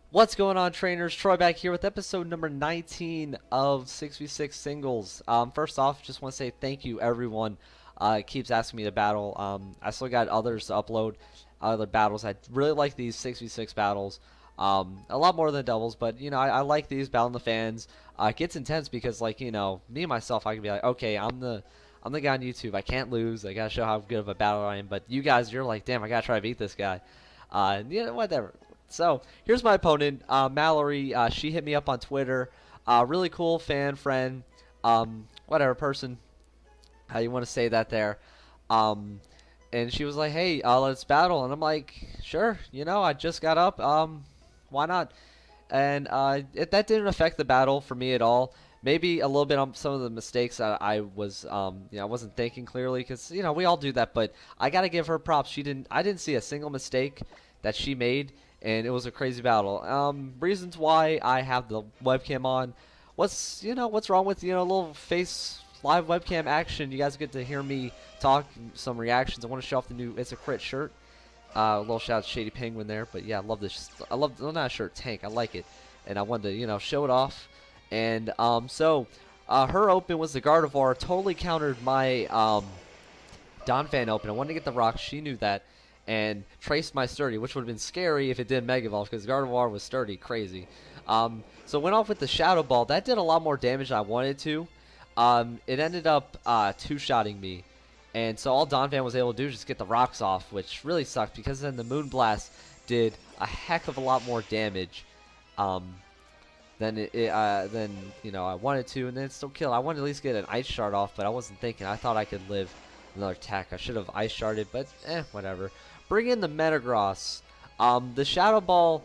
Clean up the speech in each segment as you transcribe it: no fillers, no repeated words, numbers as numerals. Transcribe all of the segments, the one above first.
What's going on, trainers? Troy back here with episode number 19 of 6v6 singles. First off, just want to say thank you, everyone. Keeps asking me to battle. I still got others to upload, other battles. I really like these 6v6 battles. A lot more than doubles, but I like these battling the fans. It gets intense because, like, me and myself, I can be like, okay, I'm the guy on YouTube. I can't lose. I gotta show how good of a battler I am. But you guys, you're like, damn, I gotta try to beat this guy. Whatever. So here's my opponent, Mallory. She hit me up on Twitter. Really cool fan, friend, whatever person, how you want to say that there. And she was like, "Hey, let's battle." And I'm like, "Sure." I just got up. Why not? And that didn't affect the battle for me at all. Maybe a little bit on some of the mistakes that I was, I wasn't thinking clearly, because we all do that. But I gotta give her props. I didn't see a single mistake that she made, and it was a crazy battle. Reasons why I have the webcam on. What's wrong with a little face live webcam action? You guys get to hear me talk, some reactions. I want to show off the new It's a Crit shirt. A little shout out to Shady Penguin there, but yeah, I love this. I love, well, not a shirt, tank. I like it, and I wanted to show it off. And her open was the Gardevoir. Totally countered my Don Fan open. I wanted to get the rock. She knew that, and traced my sturdy, which would have been scary if it did Mega Evolve, because Gardevoir was sturdy, crazy. So went off with the Shadow Ball. That did a lot more damage than I wanted to. It ended up two-shotting me, and so all Donphan was able to do was just get the rocks off, which really sucked, because then the Moonblast did a heck of a lot more damage than I wanted to, and then it still killed. I wanted to at least get an Ice Shard off, but I wasn't thinking. I thought I could live another attack. I should have Ice Sharded, but whatever. Bring in the Metagross. The Shadow Ball,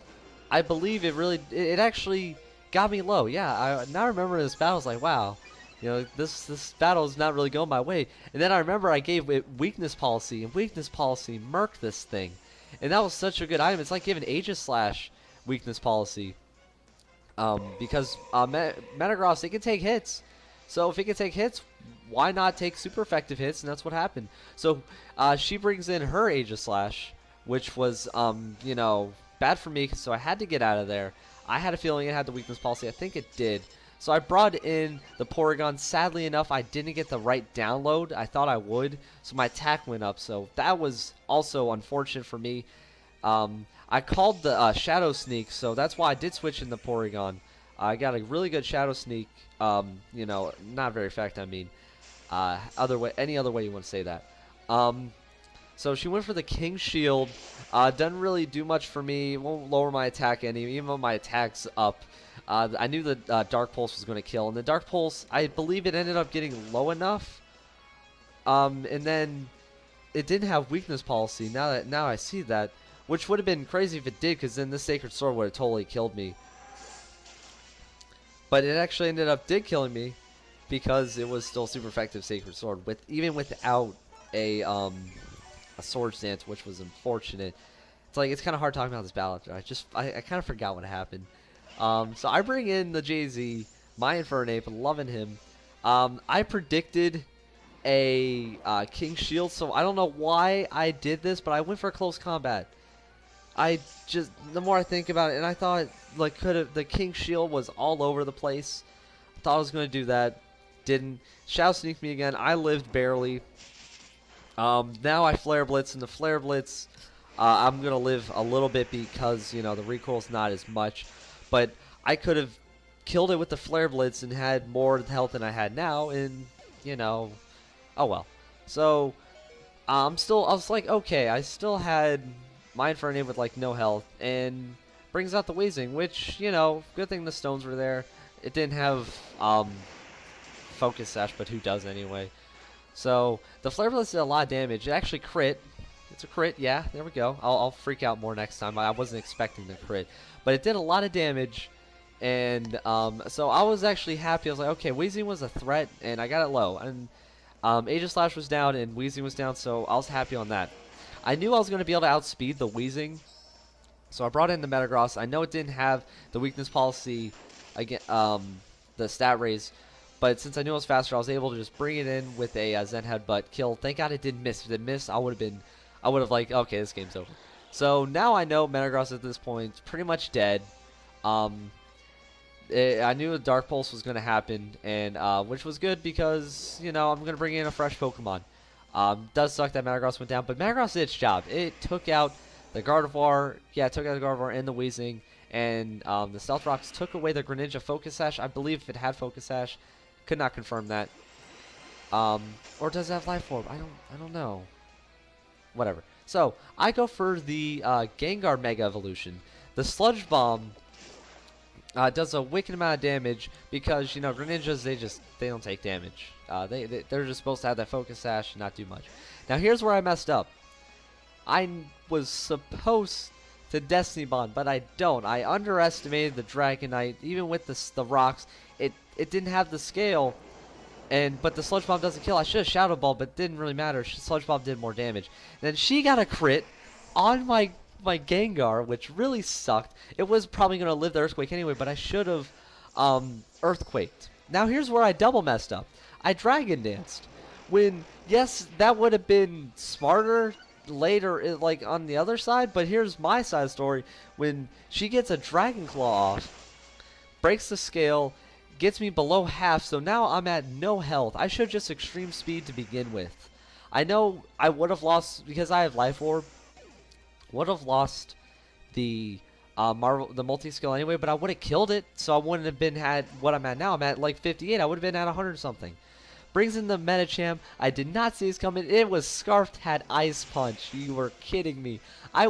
I believe it actually got me low. Yeah, I now remember this battle. I was like, wow. This battle is not really going my way. And then I remember I gave it Weakness Policy, and Weakness Policy murked this thing. And that was such a good item. It's like giving Aegislash Weakness Policy. Because Metagross, it can take hits. So if it can take hits, why not take super effective hits? And that's what happened. So she brings in her Aegislash, which was, bad for me, so I had to get out of there. I had a feeling it had the Weakness Policy. I think it did. So I brought in the Porygon. Sadly enough, I didn't get the right download. I thought I would, so my attack went up. So that was also unfortunate for me. I called the Shadow Sneak, so that's why I did switch in the Porygon. I got a really good Shadow Sneak. Not very effective. I mean, any other way you want to say that. So she went for the King Shield. Doesn't really do much for me. Won't lower my attack any, even though my attack's up. I knew the Dark Pulse was going to kill, and the Dark Pulse, I believe it ended up getting low enough. And then it didn't have Weakness Policy. Now I see that, which would have been crazy if it did, because then the Sacred Sword would have totally killed me. But it actually ended up killing me, because it was still super effective Sacred Sword, even without a Swords Dance, which was unfortunate. It's kind of hard talking about this battle. I kind of forgot what happened. So I bring in the Jay-Z, my Infernape, loving him. I predicted a King Shield, so I don't know why I did this, but I went for a close combat. The more I think about it, and I thought, the King Shield was all over the place. I thought I was going to do that. Didn't. Shadow Sneak me again. I lived barely. Now I Flare Blitz, and the Flare Blitz, I'm going to live a little bit because, the recoil's not as much. But I could have killed it with the Flare Blitz and had more health than I had now, and, oh well. So, I was like, okay, I still had my Infernape with, no health, and brings out the Weezing, which, good thing the stones were there. It didn't have, Focus Sash, but who does anyway? So, the Flare Blitz did a lot of damage. It actually crit. It's a crit, yeah, there we go. I'll freak out more next time. I wasn't expecting the crit. But it did a lot of damage, and so I was actually happy. I was like, okay, Weezing was a threat, and I got it low. And Aegislash was down, and Weezing was down, so I was happy on that. I knew I was going to be able to outspeed the Weezing, so I brought in the Metagross. I know it didn't have the Weakness Policy, again, the stat raise, but since I knew it was faster, I was able to just bring it in with a Zen Headbutt kill. Thank God it didn't miss. If it missed, I would have okay, this game's over. So now I know Metagross at this point is pretty much dead. Um, I knew a Dark Pulse was going to happen, and which was good because, you know, I'm going to bring in a fresh Pokemon. Does suck that Metagross went down, but Metagross did its job. It took out the Gardevoir, yeah, it took out the Gardevoir and the Weezing, and the Stealth Rocks took away the Greninja Focus Sash. I believe if it had Focus Sash, could not confirm that. Or does it have Life Orb? I don't know. Whatever. So I go for the Gengar Mega Evolution. The Sludge Bomb does a wicked amount of damage because, you know, Greninjas, they don't take damage. They're just supposed to have that Focus Sash and not do much. Now here's where I messed up. I was supposed to Destiny Bond, but I don't. I underestimated the Dragonite. Even with the rocks, it didn't have the scale. But the Sludge Bomb doesn't kill. I should have Shadow Ball, but it didn't really matter. Sludge Bomb did more damage. Then she got a crit on my Gengar, which really sucked. It was probably going to live the Earthquake anyway, but I should have Earthquaked. Now here's where I double messed up. I Dragon Danced. When, yes, that would have been smarter later, like on the other side, but here's my side story. When she gets a Dragon Claw off, breaks the scale, gets me below half, so now I'm at no health. I should just Extreme Speed to begin with. I know I would have lost, because I have Life Orb, would have lost the the multi-skill anyway, but I would have killed it, so I wouldn't have been at what I'm at now. I'm at like 58. I would have been at 100 something. Brings in the Medicham. I did not see this coming. It was Scarfed, had Ice Punch. You were kidding me. I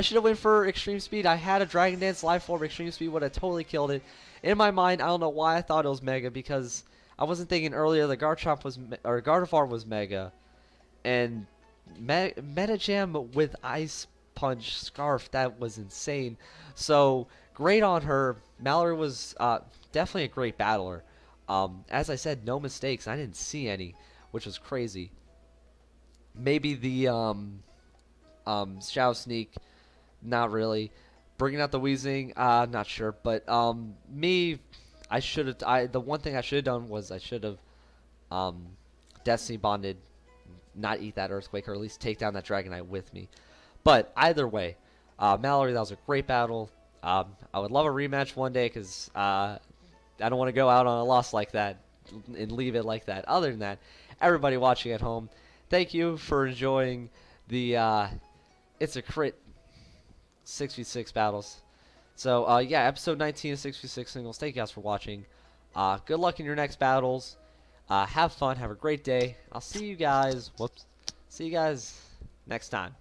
should have went for Extreme Speed. I had a Dragon Dance, Life Orb, Extreme Speed would have totally killed it. In my mind, I don't know why I thought it was Mega, because I wasn't thinking earlier the Garchomp was, or Gardevoir was Mega, and Medicham with Ice Punch Scarf, that was insane. So great on her. Mallory was definitely a great battler. As I said, no mistakes. I didn't see any, which was crazy. Maybe the Shadow Sneak, not really. Bringing out the Weezing, not sure. But me, I should have. The one thing I should have done was I should have Destiny Bonded, not eat that Earthquake, or at least take down that Dragonite with me. But either way, Mallory, that was a great battle. I would love a rematch one day because I don't want to go out on a loss like that and leave it like that. Other than that, everybody watching at home, thank you for enjoying the It's a Crit 6v6 battles. So, yeah, episode 19 of 6v6 singles. Thank you guys for watching. Good luck in your next battles. Have fun. Have a great day. I'll see you guys. See you guys next time.